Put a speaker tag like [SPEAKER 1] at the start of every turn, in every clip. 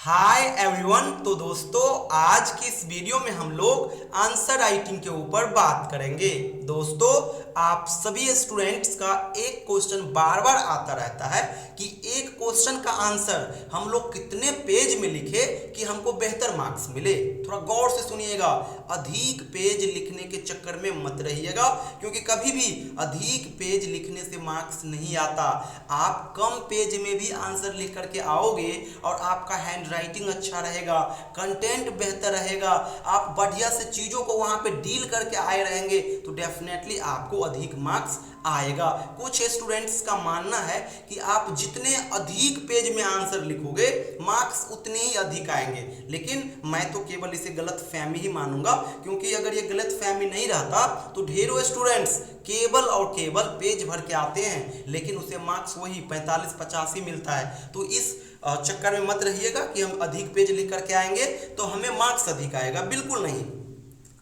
[SPEAKER 1] Hi everyone. तो दोस्तों, आज की इस वीडियो में हम लोग आंसर राइटिंग के ऊपर बात करेंगे। दोस्तों, आप सभी स्टूडेंट्स का एक क्वेश्चन बार बार आता रहता है कि एक क्वेश्चन का आंसर हम लोग कितने पेज में लिखे कि हमको बेहतर मार्क्स मिले। थोड़ा गौर से सुनिएगा, अधिक पेज लिखने के चक्कर में मत रहिएगा, क्योंकि कभी भी अधिक पेज लिखने से मार्क्स नहीं आता। आप कम पेज में भी आंसर लिख करके आओगे और आपका हैंड राइटिंग अच्छा रहेगा, कंटेंट बेहतर रहेगा, आप बढ़िया से चीजों को वहां पे डील करके आए रहेंगे, तो डेफिनेटली आपको अधिक मार्क्स आएगा। कुछ स्टूडेंट्स का मानना है कि आप जितने अधिक पेज में आंसर लिखोगे मार्क्स उतने ही अधिक आएंगे, लेकिन मैं तो केवल इसे गलत फहमी ही मानूंगा, क्योंकि अगर ये गलत फहमी नहीं रहता तो ढेरों स्टूडेंट्स केवल और केवल पेज भर के आते हैं, लेकिन उसे मार्क्स वही 45-50 ही मिलता है। तो इस चक्कर में मत रहिएगा कि हम अधिक पेज लिख करके आएंगे तो हमें मार्क्स अधिक आएगा, बिल्कुल नहीं।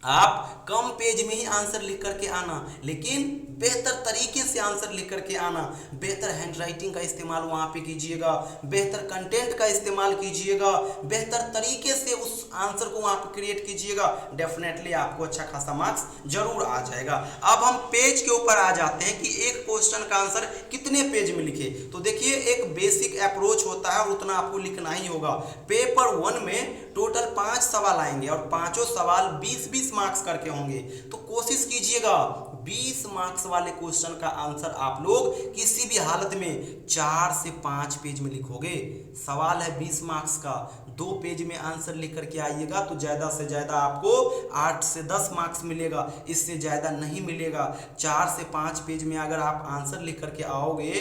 [SPEAKER 1] आप कम पेज में ही आंसर लिख करके आना, लेकिन बेहतर तरीके से आंसर लिख करके आना। बेहतर हैंड राइटिंग का इस्तेमाल वहाँ पे कीजिएगा, बेहतर कंटेंट का इस्तेमाल कीजिएगा, बेहतर तरीके से उस आंसर को वहाँ पे क्रिएट कीजिएगा। डेफिनेटली आपको अच्छा खासा मार्क्स जरूर आ जाएगा। अब हम पेज के ऊपर आ जाते हैं कि एक क्वेश्चन का आंसर कितने पेज में लिखे। तो देखिए, एक बेसिक अप्रोच होता है और उतना आपको लिखना ही होगा। पेपर 1 में टोटल 5 सवाल आएंगे और पांचों सवाल 20-20 मार्क्स करके होंगे। तो कोशिश कीजिएगा 20 मार्क्स वाले क्वेश्चन का आंसर आप लोग किसी भी हालत में 4 से 5 पेज में लिखोगे। सवाल है 20 मार्क्स का, 2 पेज में आंसर लिख करके आइएगा तो ज़्यादा से ज़्यादा आपको 8 से 10 मार्क्स मिलेगा, इससे ज़्यादा नहीं मिलेगा। 4 से 5 पेज में अगर आप आंसर लिख करके आओगे,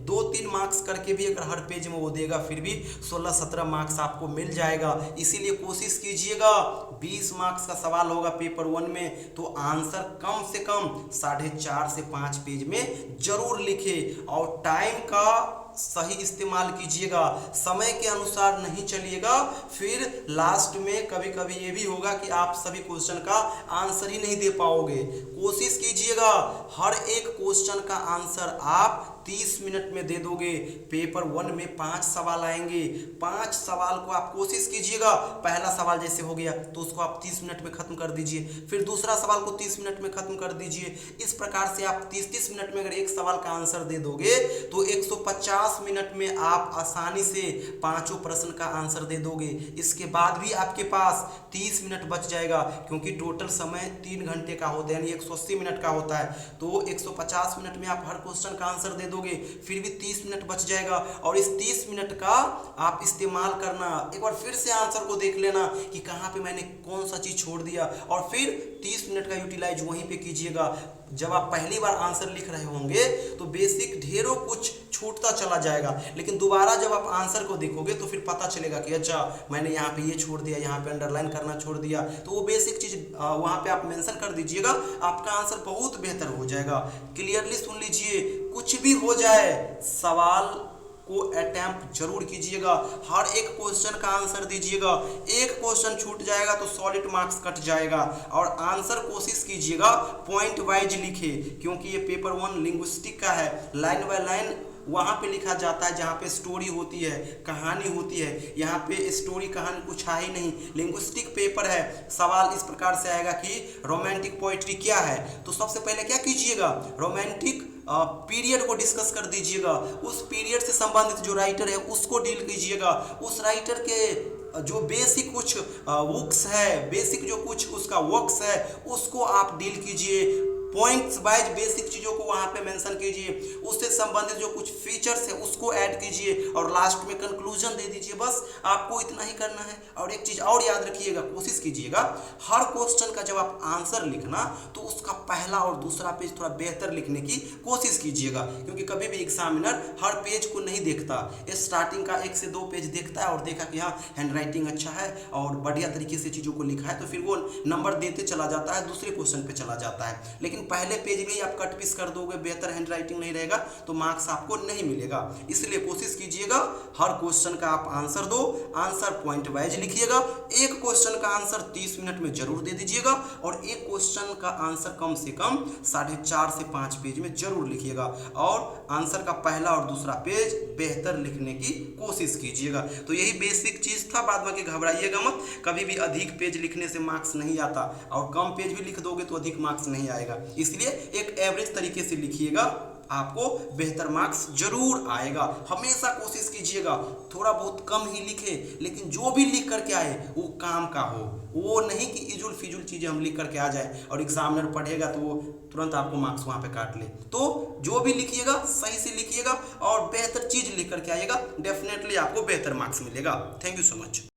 [SPEAKER 1] 2-3 मार्क्स करके भी अगर हर पेज में वो देगा, फिर भी 16-17 मार्क्स आपको मिल जाएगा। इसीलिए कोशिश कीजिएगा 20 मार्क्स का सवाल होगा पेपर 1 में, तो आंसर कम से कम 4.5 से 5 पेज में जरूर लिखे। और टाइम का सही इस्तेमाल कीजिएगा, समय के अनुसार नहीं चलिएगा, फिर लास्ट में कभी कभी ये भी होगा कि आप सभी क्वेश्चन का आंसर ही नहीं दे पाओगे। कोशिश कीजिएगा हर एक क्वेश्चन का आंसर आप 30 मिनट में दे दोगे। पेपर 1 में 5 सवाल आएंगे, 5 सवाल को आप कोशिश कीजिएगा, पहला सवाल जैसे हो गया तो उसको आप 30 मिनट में खत्म कर दीजिए, फिर दूसरा सवाल को 30 मिनट में खत्म कर दीजिए। इस प्रकार से आप 30-30 मिनट में अगर एक सवाल का आंसर दे दोगे तो 150 मिनट में आप आसानी से पांचों प्रश्न का आंसर दे दोगे। इसके बाद भी आपके पास 30 मिनट बच जाएगा, क्योंकि टोटल समय 3 घंटे का होता है, यानी 180 मिनट का होता है। तो 150 मिनट में आप हर क्वेश्चन का आंसर दे दोगे, फिर भी 30 मिनट बच जाएगा। और इस 30 मिनट का आप इस्तेमाल करना, एक बार फिर से आंसर को देख लेना कि कहाँ पे मैंने कौन सा चीज छोड़ दिया, और फिर 30 मिनट का यूटिलाइज वहीं पे कीजिएगा। जब आप पहली बार आंसर लिख रहे होंगे तो बेसिक ढेरों कुछ छूटता चला जाएगा, लेकिन दोबारा जब आप आंसर को देखोगे तो फिर पता चलेगा कि अच्छा मैंने यहाँ पे ये छोड़ दिया, यहाँ पे अंडरलाइन करना छोड़ दिया। तो वो बेसिक चीज वहाँ पे आप मेंशन कर दीजिएगा, आपका आंसर बहुत बेहतर हो जाएगा। क्लियरली सुन लीजिए, कुछ भी हो जाए सवाल को अटेम्प्ट जरूर कीजिएगा, हर एक क्वेश्चन का आंसर दीजिएगा। एक क्वेश्चन छूट जाएगा तो सॉलिड मार्क्स कट जाएगा। और आंसर कोशिश कीजिएगा पॉइंट वाइज लिखे, क्योंकि ये पेपर 1 लिंग्विस्टिक का है। लाइन बाय लाइन वहाँ पे लिखा जाता है जहाँ पे स्टोरी होती है, कहानी होती है। यहाँ पे स्टोरी कहानी कुछ है ही नहीं, लिंग्विस्टिक पेपर है। सवाल इस प्रकार से आएगा कि रोमांटिक पोइट्री क्या है, तो सबसे पहले क्या कीजिएगा, रोमांटिक पीरियड को डिस्कस कर दीजिएगा। उस पीरियड से संबंधित जो राइटर है उसको डील कीजिएगा। उस राइटर के जो बेसिक कुछ वर्क्स है, बेसिक जो कुछ उसका वर्क्स है, उसको आप डील कीजिए। पॉइंट्स वाइज बेसिक चीज़ों को वहाँ पे मेंशन कीजिए, उससे संबंधित जो कुछ फीचर्स है उसको ऐड कीजिए, और लास्ट में कंक्लूजन दे दीजिए। बस आपको इतना ही करना है। और एक चीज़ और याद रखिएगा, कोशिश कीजिएगा हर क्वेश्चन का जब आप आंसर लिखना तो उसका पहला और दूसरा पेज थोड़ा बेहतर लिखने की कोशिश कीजिएगा, क्योंकि कभी भी एग्जामिनर हर पेज को नहीं देखता। स्टार्टिंग का 1 से 2 पेज देखता है और देखा कि हाँ हैंड राइटिंग अच्छा है और बढ़िया तरीके से चीज़ों को लिखा है, तो फिर वो नंबर देते चला जाता है, दूसरे क्वेश्चन पे चला जाता है। लेकिन लेकिन पहले पेज में ही आप कट पीस कर दोगे, बेहतर हैंड राइटिंग नहीं रहेगा तो मार्क्स आपको नहीं मिलेगा। इसलिए कोशिश कीजिएगा हर क्वेश्चन का आप आंसर दो, आंसर पॉइंट वाइज लिखिएगा। एक क्वेश्चन का आंसर 30 मिनट में जरूर दे दीजिएगा और एक क्वेश्चन का आंसर कम से कम 4.5 से 5 पेज में जरूर लिखिएगा और आंसर का पहला और दूसरा पेज बेहतर लिखने की कोशिश कीजिएगा। तो यही बेसिक चीज था, बाद में घबराइएगा मत। कभी भी अधिक पेज लिखने से मार्क्स नहीं आता और कम पेज भी लिख दोगे तो अधिक मार्क्स नहीं आएगा। इसलिए एक एवरेज तरीके से लिखिएगा, आपको बेहतर मार्क्स जरूर आएगा। हमेशा कोशिश कीजिएगा थोड़ा बहुत कम ही लिखे, लेकिन जो भी लिख करके आए वो काम का हो, वो नहीं कि इजुल फिजुल चीजें हम लिख करके आ जाए और एग्जामिनर पढ़ेगा तो वो तुरंत आपको मार्क्स वहां पे काट ले। तो जो भी लिखिएगा सही से लिखिएगा और बेहतर चीज लिख करके आइएगा, डेफिनेटली आपको बेहतर मार्क्स मिलेगा। Thank you so much.